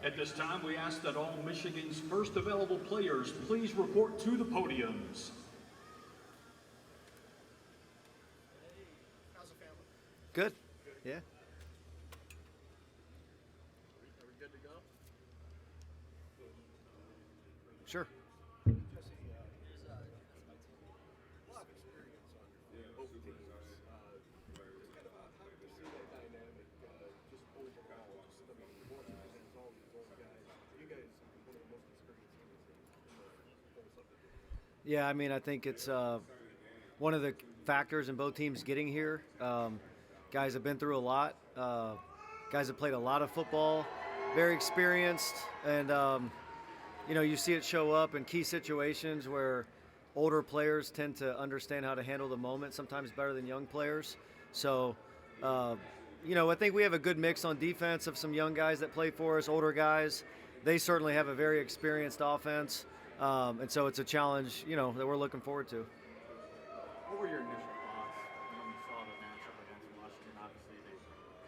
At this time, we ask that all Michigan's first available players please report to the podiums. How's the family? Good. Yeah. Are we good to go? Sure. Jesse, there's a lot of experience on both teams. Just kind of how do you see that dynamic just overall? Just, I mean, more than all these old guys. You guys are one of the most experienced teams in the whole subdivision. Yeah, I mean, I think it's one of the factors in both teams getting here. Guys have been through a lot. Guys have played a lot of football, very experienced, and you see it show up in key situations where older players tend to understand how to handle the moment, sometimes better than young players. So, I think we have a good mix on defense of some young guys that play for us, older guys. They certainly have a very experienced offense, and so it's a challenge, that we're looking forward to. What were your initial thoughts when you saw the matchup against Washington? Obviously, they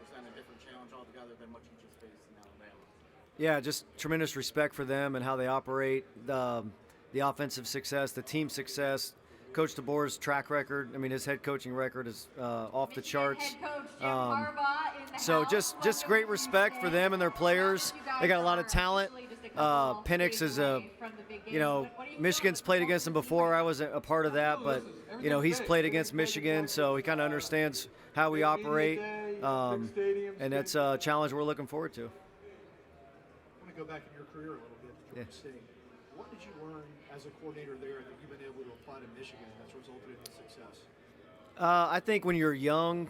present a different challenge altogether than what you just faced in Alabama. Yeah, just tremendous respect for them and how they operate, the offensive success, the team success. Coach DeBoer's track record, I mean, his head coaching record is off the charts. So just great respect for them and their players. They got a lot of talent. Penix is Michigan's played against him before. I wasn't a part of that, but, he's played against Michigan, so he kind of understands how we operate. And that's a challenge we're looking forward to. I want to go back in your career a little bit to Georgia State. What did you learn as a coordinator there that you've been able to apply to Michigan that's resulted in success? I think when you're young,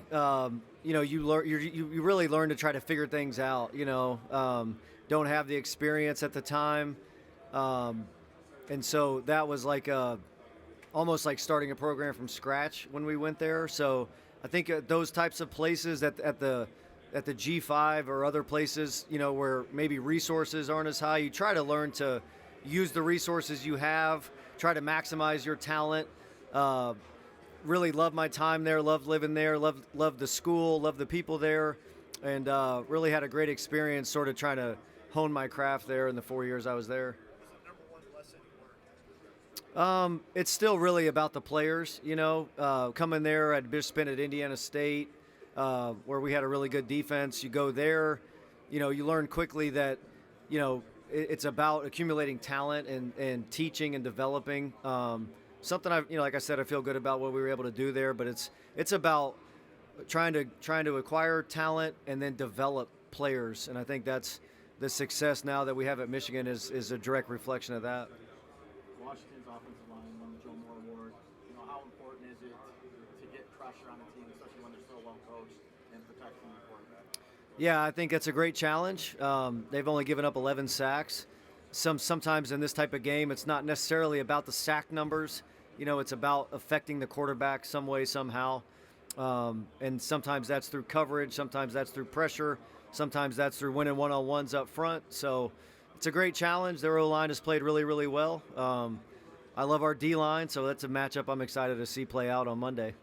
you really learn to try to figure things out. Don't have the experience at the time, and so that was like almost like starting a program from scratch when we went there. So I think those types of places at the G5 or other places, where maybe resources aren't as high, you try to learn to use the resources you have, try to maximize your talent. Really love my time there, love living there, love the school, love the people there, and really had a great experience sort of trying to hone my craft there in the 4 years I was there. What's the number one lesson you learned? It's still really about the players, coming there. I'd just been at Indiana State, where we had a really good defense. You go there, you learn quickly that, it's about accumulating talent and teaching and developing. Something like I said, I feel good about what we were able to do there, but it's about trying to acquire talent and then develop players. And I think that's the success now that we have at Michigan is a direct reflection of that. Washington's offensive line won the Joe Moore Award. How important is it to get pressure on the team, especially when they're so well coached, and protecting the quarterback? Yeah, I think it's a great challenge. They've only given up 11 sacks. Sometimes in this type of game, it's not necessarily about the sack numbers. It's about affecting the quarterback some way, somehow. And sometimes that's through coverage. Sometimes that's through pressure. Sometimes that's through winning one-on-ones up front. So it's a great challenge. Their O-line has played really, really well. I love our D-line, so that's a matchup I'm excited to see play out on Monday.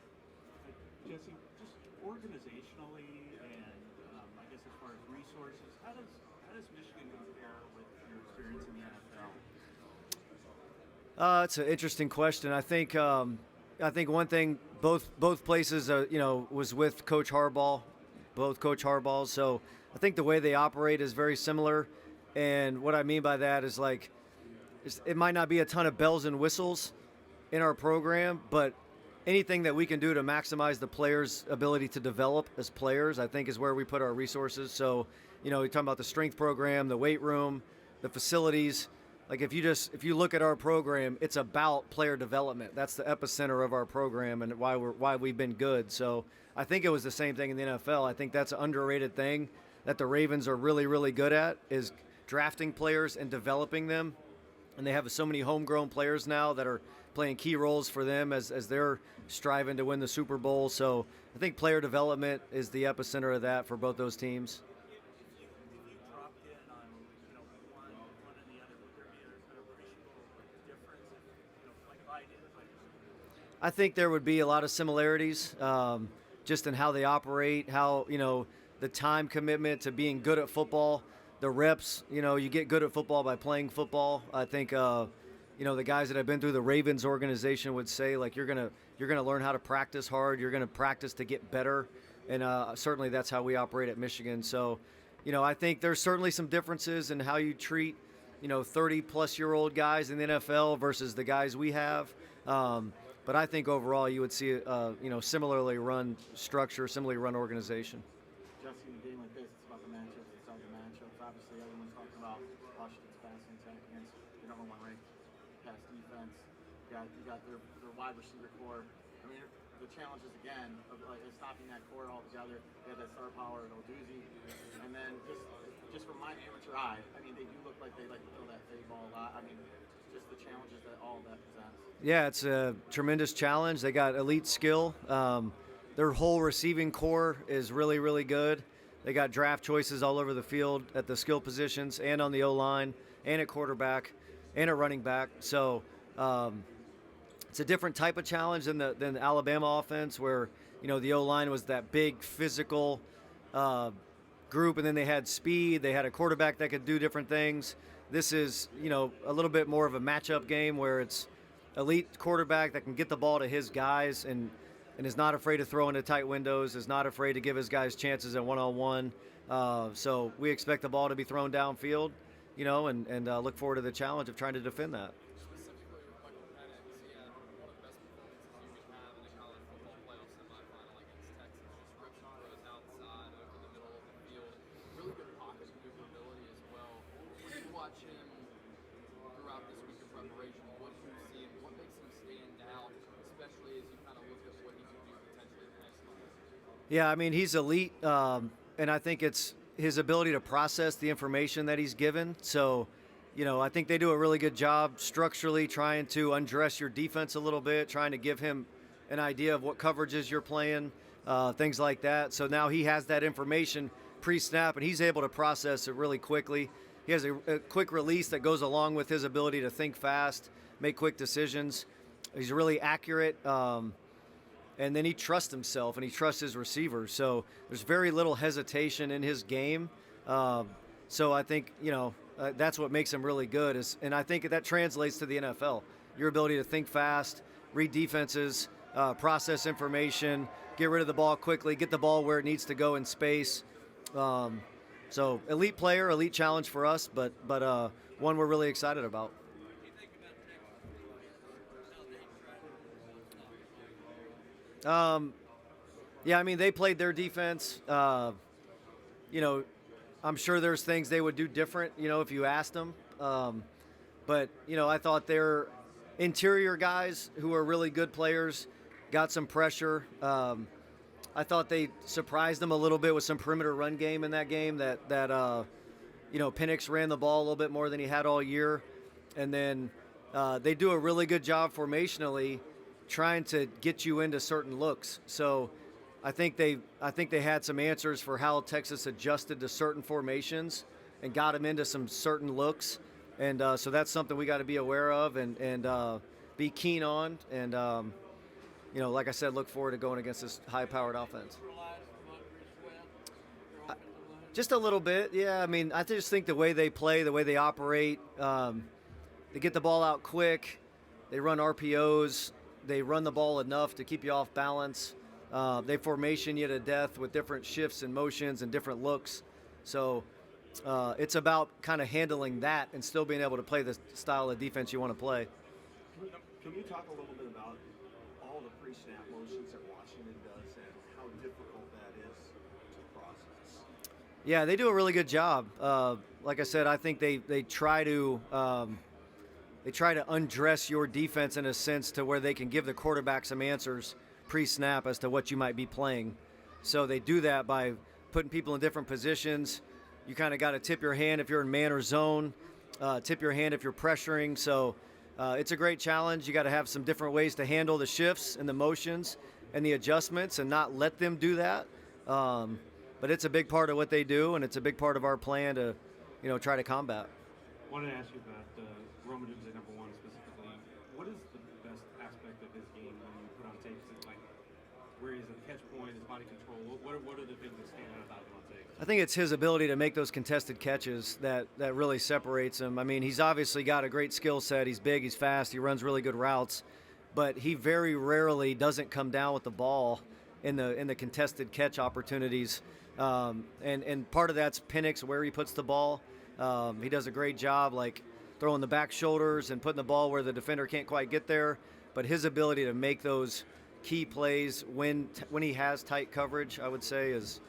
Jesse, just organizationally and I guess as far as resources, how does Michigan compare with your experience in the NFL? It's an interesting question. I think one thing both places was with Coach Harbaugh, both Coach Harbaughs. So I think the way they operate is very similar. And what I mean by that is it might not be a ton of bells and whistles in our program, but anything that we can do to maximize the players' ability to develop as players, I think is where we put our resources. So, you're talking about the strength program, the weight room, the facilities. Like if you look at our program, it's about player development. That's the epicenter of our program and why we've been good. So I think it was the same thing in the NFL. I think that's an underrated thing that the Ravens are really, really good at is drafting players and developing them. And they have so many homegrown players now that are playing key roles for them as they're striving to win the Super Bowl. So I think player development is the epicenter of that for both those teams. If you dropped in on one or the other, would there be an appreciable difference if I did? I think there would be a lot of similarities just in how they operate, how, the time commitment to being good at football. the reps. You get good at football by playing football. I think the guys that have been through the Ravens organization would say, like, you're gonna learn how to practice hard. You're gonna practice to get better, and certainly that's how we operate at Michigan. So, I think there's certainly some differences in how you treat 30-plus-year-old guys in the NFL versus the guys we have. But I think overall you would see similarly run structure, similarly run organization. Jesse, in a game like this, it's about the matchups. It's about the matchups. Obviously, everyone's talking about Washington's passing attack against the number one ranked pass defense. You got their wide receiver core. I mean, the challenge is again of like stopping that core altogether. They have that star power at Oduzzi, and then just from my amateur eye, I mean, they do look like they like to throw that fade ball a lot. I mean, just the challenges that all of that presents. Yeah, it's a tremendous challenge. They got elite skill. Their whole receiving core is really, really good. They got draft choices all over the field at the skill positions and on the O-line and at quarterback and at running back. So it's a different type of challenge than the Alabama offense where, the O-line was that big physical group, and then they had speed. They had a quarterback that could do different things. This is, a little bit more of a matchup game where it's elite quarterback that can get the ball to his guys and is not afraid to throw into tight windows, is not afraid to give his guys chances at one-on-one. So we expect the ball to be thrown downfield, and look forward to the challenge of trying to defend that. Specifically with Michael Penix, he had one of the best performances you could have in a college football playoff semifinal against Texas. Just ripping throws outside over the middle of the field. Really good pocket maneuverability as well. When you watch him throughout this week of preparation, what do you see and what makes him stand out, especially as you kind of look at what he could do potentially in the next couple of seasons? Yeah, I mean, he's elite, and I think it's his ability to process the information that he's given. So, I think they do a really good job structurally trying to undress your defense a little bit, trying to give him an idea of what coverages you're playing, things like that. So now he has that information pre-snap, and he's able to process it really quickly. He has a quick release that goes along with his ability to think fast, make quick decisions. He's really accurate, and then he trusts himself and he trusts his receivers. So there's very little hesitation in his game. So I think, that's what makes him really good. And I think that translates to the NFL. Your ability to think fast, read defenses, process information, get rid of the ball quickly, get the ball where it needs to go in space. So elite player, elite challenge for us, but one we're really excited about. Yeah, I mean, they played their defense. I'm sure there's things they would do different, if you asked them. But I thought their interior guys who are really good players got some pressure. I thought they surprised them a little bit with some perimeter run game in that game that Penix ran the ball a little bit more than he had all year. And then they do a really good job formationally trying to get you into certain looks. So I think they had some answers for how Texas adjusted to certain formations and got them into some certain looks. And so that's something we got to be aware of and be keen on. And, like I said, look forward to going against this high-powered offense. Just a little bit, yeah. I mean, I just think the way they play, the way they operate, they get the ball out quick, they run RPOs, they run the ball enough to keep you off balance. They formation you to death with different shifts and motions and different looks. So it's about kind of handling that and still being able to play the style of defense you want to play. Can we talk a little bit about all the pre-snap motions that Washington does and how difficult that is to process? Yeah, they do a really good job. Like I said, I think they try to undress your defense in a sense to where they can give the quarterback some answers pre-snap as to what you might be playing. So they do that by putting people in different positions. You kind of got to tip your hand if you're in man or zone, tip your hand if you're pressuring. So it's a great challenge. You got to have some different ways to handle the shifts and the motions and the adjustments and not let them do that. But it's a big part of what they do, and it's a big part of our plan to, try to combat. I wanted to ask you about Rome Odunze, number one specifically. What is the best aspect of his game when you put on tape? Is it like where he's at the catch point, his body control? What are the things that stand out about him on tape? I think it's his ability to make those contested catches that really separates him. I mean, he's obviously got a great skill set. He's big, he's fast, he runs really good routes, but he very rarely doesn't come down with the ball in the contested catch opportunities. And part of that's Penix, where he puts the ball. He does a great job, like throwing the back shoulders and putting the ball where the defender can't quite get there. But his ability to make those key plays when he has tight coverage, I would say, is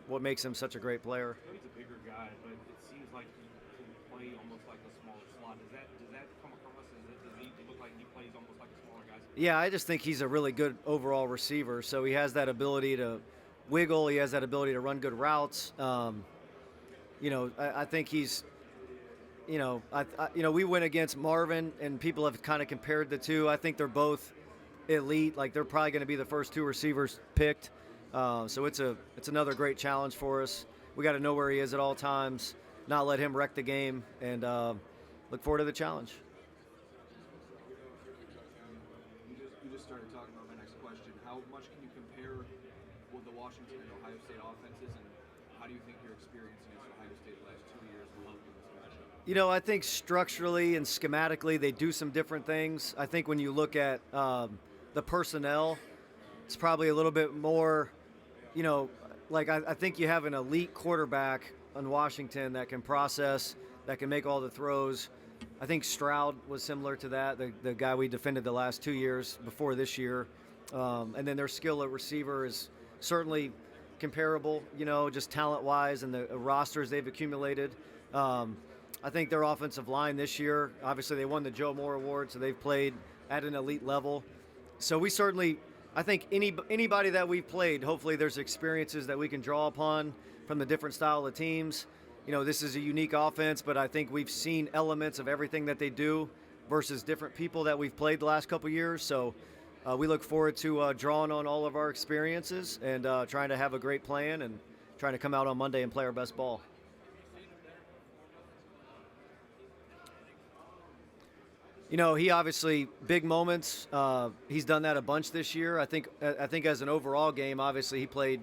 what makes him such a great player. I know he's a bigger guy, but it seems like he can play almost like a smaller slot. Does that come across? Does he look like he plays almost like a smaller guy? Yeah, I just think he's a really good overall receiver. So he has that ability to wiggle. He has that ability to run good routes. I think he's, we went against Marvin, and people have kind of compared the two. I think they're both elite. Like, they're probably going to be the first two receivers picked. So it's another great challenge for us. We got to know where he is at all times, not let him wreck the game, and look forward to the challenge. You just started talking about my next question. How much can you compare with the Washington and Ohio State offenses, and how do you think your experience against Ohio State the last 2 years will help in this matchup? I think structurally and schematically they do some different things. I think when you look at the personnel, it's probably a little bit more, I think you have an elite quarterback on Washington that can process, that can make all the throws. I think Stroud was similar to that, the guy we defended the last 2 years before this year. And then their skill at receiver is certainly comparable, just talent-wise and the rosters they've accumulated. I think their offensive line this year, obviously they won the Joe Moore Award, so they've played at an elite level. So we certainly, I think anybody that we've played, hopefully there's experiences that we can draw upon from the different style of teams. This is a unique offense, but I think we've seen elements of everything that they do versus different people that we've played the last couple of years. So we look forward to drawing on all of our experiences and trying to have a great plan and trying to come out on Monday and play our best ball. He obviously, big moments. He's done that a bunch this year. I think as an overall game, obviously he played,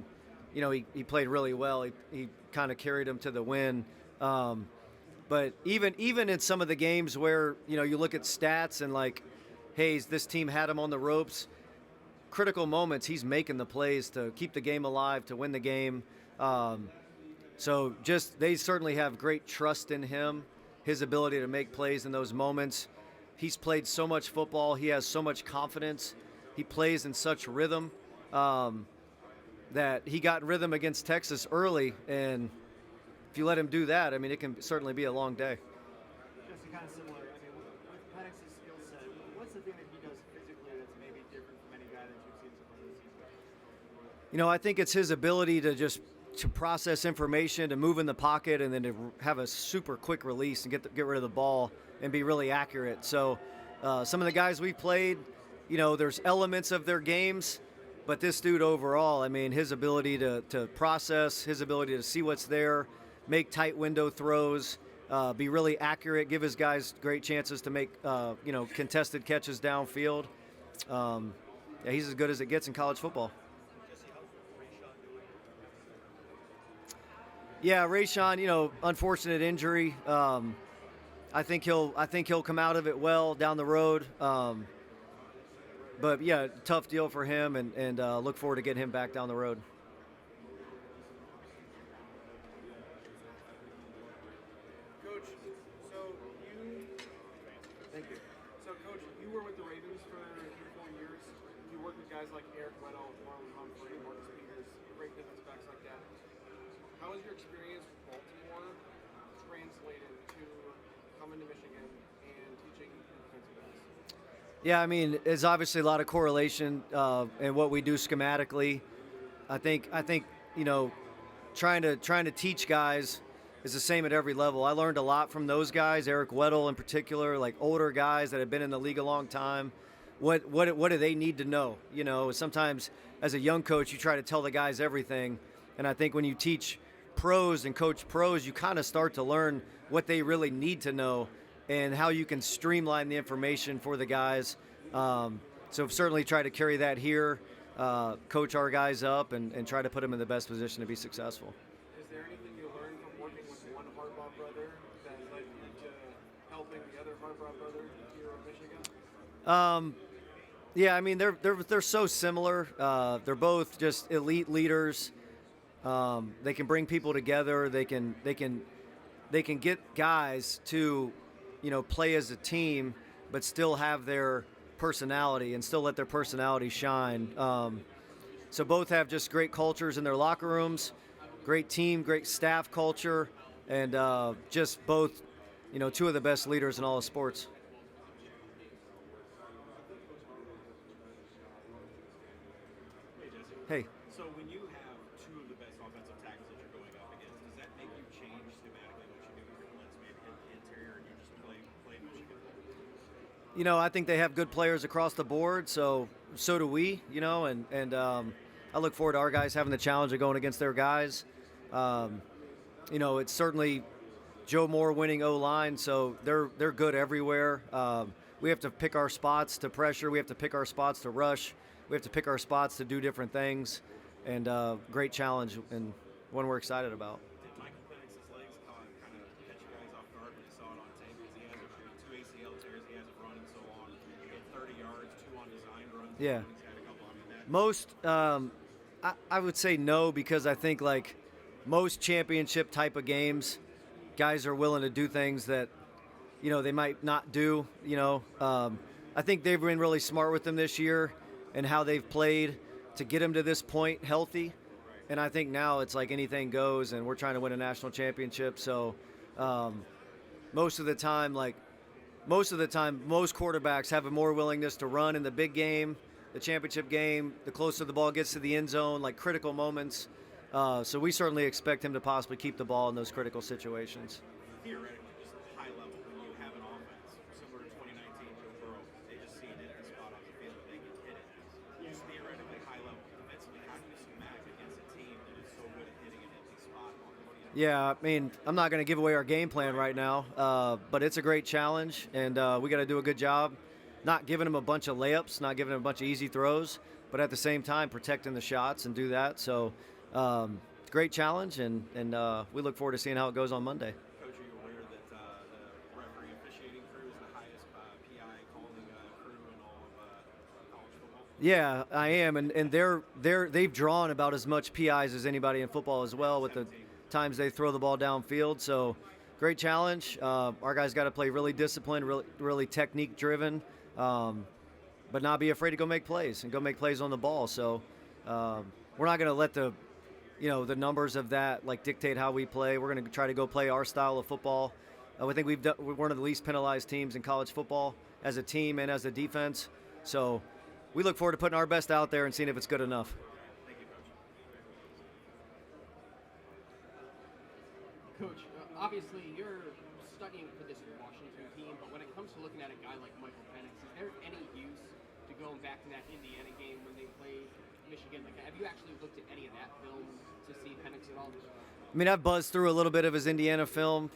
he played really well. He kind of carried him to the win. But even in some of the games where, you look at stats and like, hey, this team had him on the ropes, critical moments, he's making the plays to keep the game alive, to win the game. So they certainly have great trust in him, his ability to make plays in those moments. He's played so much football. He has so much confidence. He plays in such rhythm that he got rhythm against Texas early. And if you let him do that, I mean, it can certainly be a long day. Just kind of similar. I mean, with Penix's skill set, what's the thing that he does physically that's maybe different from any guy that you've seen so far this season? I think it's his ability to process information, to move in the pocket, and then to have a super quick release and get rid of the ball and be really accurate. So some of the guys we played, there's elements of their games, but this dude overall, I mean, his ability to process, his ability to see what's there, make tight window throws, be really accurate, give his guys great chances to make, contested catches downfield. He's as good as it gets in college football. Yeah, Rayshon, unfortunate injury. I think he'll come out of it well down the road. But yeah, tough deal for him, and look forward to getting him back down the road. Coach, Coach, you were with the Ravens for 4 years. You worked with guys like Eric Weddle, Marlon Humphrey, Marcus Peters, great defense backs like that. How has your experience with Baltimore translated to coming to Michigan and teaching defensive backs? Yeah, I mean, there's obviously a lot of correlation in what we do schematically. I think trying to teach guys is the same at every level. I learned a lot from those guys, Eric Weddle in particular, like older guys that have been in the league a long time. What do they need to know? Sometimes as a young coach, you try to tell the guys everything, and I think when you teach pros and coach pros, you kind of start to learn what they really need to know and how you can streamline the information for the guys. So I've certainly tried to carry that here. coach our guys up and try to put them in the best position to be successful. Is there anything you learned from working with one Harbaugh brother that led you to helping the other Harbaugh brother here at Michigan? Yeah, I mean they're so similar. They're both just elite leaders. They can bring people together. They can get guys to, play as a team, but still have their personality and still let their personality shine. So both have just great cultures in their locker rooms, great team, great staff culture, and just both, two of the best leaders in all of sports. Hey. So when you have two of the best offensive tackles that you're going up against, does that make you change schematically what you do with your blitz man interior and you just play Michigan? I think they have good players across the board, so do we, and I look forward to our guys having the challenge of going against their guys. It's certainly Joe Moore winning O-line, so they're good everywhere. We have to pick our spots to pressure. We have to pick our spots to rush. We have to pick our spots to do different things, and great challenge and one we're excited about. Did Michael Penix's legs kind of catch you guys off guard when you saw it on tape? Because he has 2 ACL tears, he hasn't run in so long. He had 30 yards, 2 on design runs. Yeah. He's had a couple. Most, I would say no, because I think like most championship type of games, guys are willing to do things that, they might not do. I think they've been really smart with them this year and how they've played to get them to this point healthy. And I think now it's like anything goes, and we're trying to win a national championship. So most of the time, most quarterbacks have a more willingness to run in the big game, the championship game, the closer the ball gets to the end zone, like critical moments. So we certainly expect him to possibly keep the ball in those critical situations. Theoretically, just high level, when you have an offense similar to 2019 Joe Burrow, they just see it in a spot on the field that they can hit it. Just theoretically high level defensively, how do you smack against a team that is so good at hitting an empty spot on the field? Yeah, I mean, I'm not going to give away our game plan right now, but it's a great challenge, and we got to do a good job not giving them a bunch of layups, not giving them a bunch of easy throws, but at the same time protecting the shots and do that. So great challenge, and we look forward to seeing how it goes on Monday. Coach, are you aware that the referee officiating crew is the highest PI calling crew in all of college football? Yeah, I am, and they've drawn about as much PIs as anybody in football as well with the times they throw the ball downfield. So great challenge. Our guys got to play really disciplined, really technique driven, but not be afraid to go make plays on the ball. So we're not going to let the numbers of that dictate how we play. We're going to try to go play our style of football. I think we're one of the least penalized teams in college football as a team and as a defense. So we look forward to putting our best out there and seeing if it's good enough. Thank you, Coach. Coach, obviously you're studying for this Washington team, but when it comes to looking at a guy like Michael Penix, is there any use to going back to that Indiana game when they played Michigan? Have you actually looked at any of that film to see Penix at all? I mean, I've buzzed through a little bit of his Indiana film.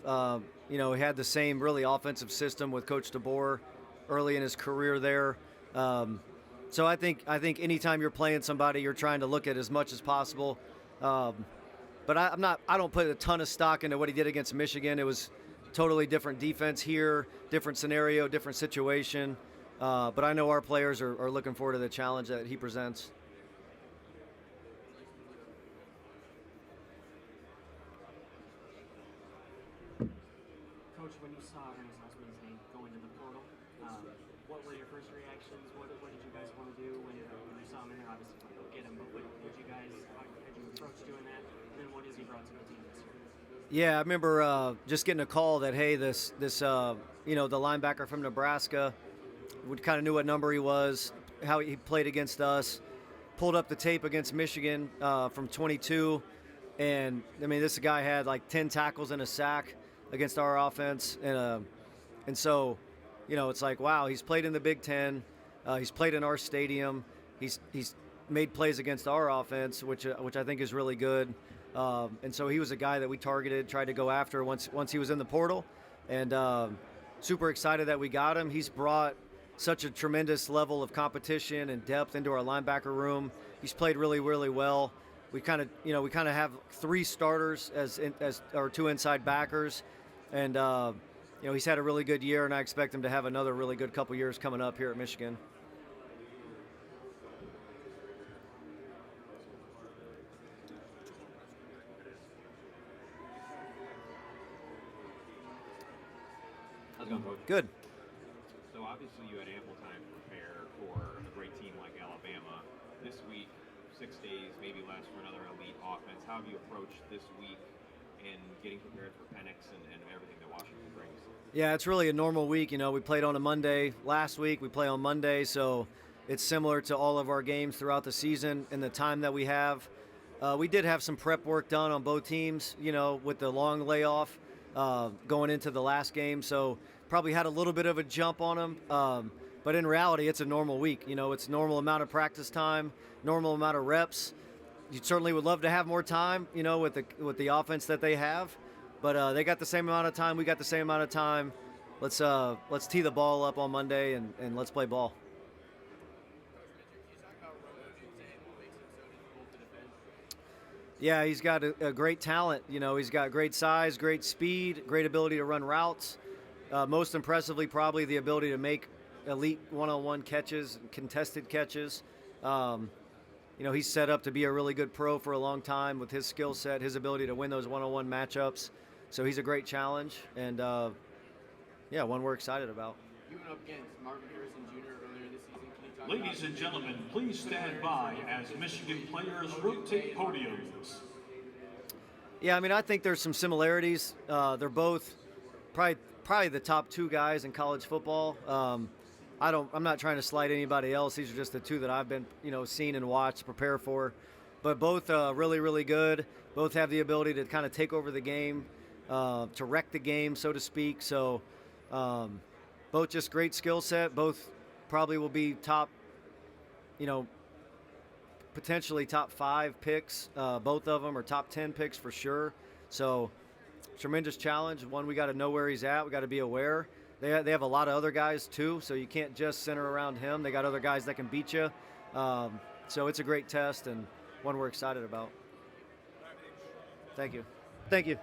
He had the same really offensive system with Coach DeBoer early in his career there. So I think anytime you're playing somebody, you're trying to look at as much as possible. But I don't put a ton of stock into what he did against Michigan. It was totally different defense here, different scenario, different situation. But I know our players are looking forward to the challenge that he presents. Coach, when you saw Ernest Husband's go into the portal, what were your first reactions? What did you guys want to do when you saw him in there? Obviously, you want to get him, but how did you approach doing that? And then what has he brought to the team this year? Yeah, I remember just getting a call that, hey, this the linebacker from Nebraska, we kind of knew what number he was, how he played against us, pulled up the tape against Michigan from 22, and I mean, this guy had 10 tackles and a sack against our offense, and so, it's like, wow, he's played in the Big Ten, he's played in our stadium, he's made plays against our offense, which I think is really good. And so he was a guy that we targeted, tried to go after once he was in the portal, and super excited that we got him. He's brought such a tremendous level of competition and depth into our linebacker room. He's played really, really well. We kind of have 3 starters as or 2 inside backers, and he's had a really good year, and I expect him to have another really good couple years coming up here at Michigan. How's it going, Coach? Good. So obviously you had ample time to prepare for a great team like Alabama. This week, 6 days, maybe less for another elite offense. How have you approached this week and getting prepared for Penix and everything that Washington brings? Yeah, it's really a normal week. We played on a Monday last week. We play on Monday, so it's similar to all of our games throughout the season and the time that we have. We did have some prep work done on both teams, with the long layoff going into the last game. So probably had a little bit of a jump on them. But in reality, it's a normal week. It's normal amount of practice time, normal amount of reps. You certainly would love to have more time, with the offense that they have. But they got the same amount of time. We got the same amount of time. Let's tee the ball up on Monday and let's play ball. Yeah, he's got a great talent. He's got great size, great speed, great ability to run routes. Most impressively, probably the ability to make elite one-on-one catches, contested catches. He's set up to be a really good pro for a long time with his skill set, his ability to win those one-on-one matchups. So he's a great challenge, and one we're excited about. You went up against Marvin Harrison Jr. earlier this season. Can you talk Ladies and gentlemen, please stand by as Michigan players rotate podiums. Yeah, I think there's some similarities. They're both probably the top 2 guys in college football. I'm not trying to slight anybody else. These are just the 2 that I've been, seen and watched, prepare for. But both really, really good. Both have the ability to kind of take over the game, to wreck the game, so to speak. So both just great skill set. Both probably will be top, potentially top 5 picks. Both of them are top 10 picks for sure. So tremendous challenge. One, we got to know where he's at. We got to be aware. They have a lot of other guys too, so you can't just center around him. They got other guys that can beat you. So it's a great test and one we're excited about. Thank you. Thank you.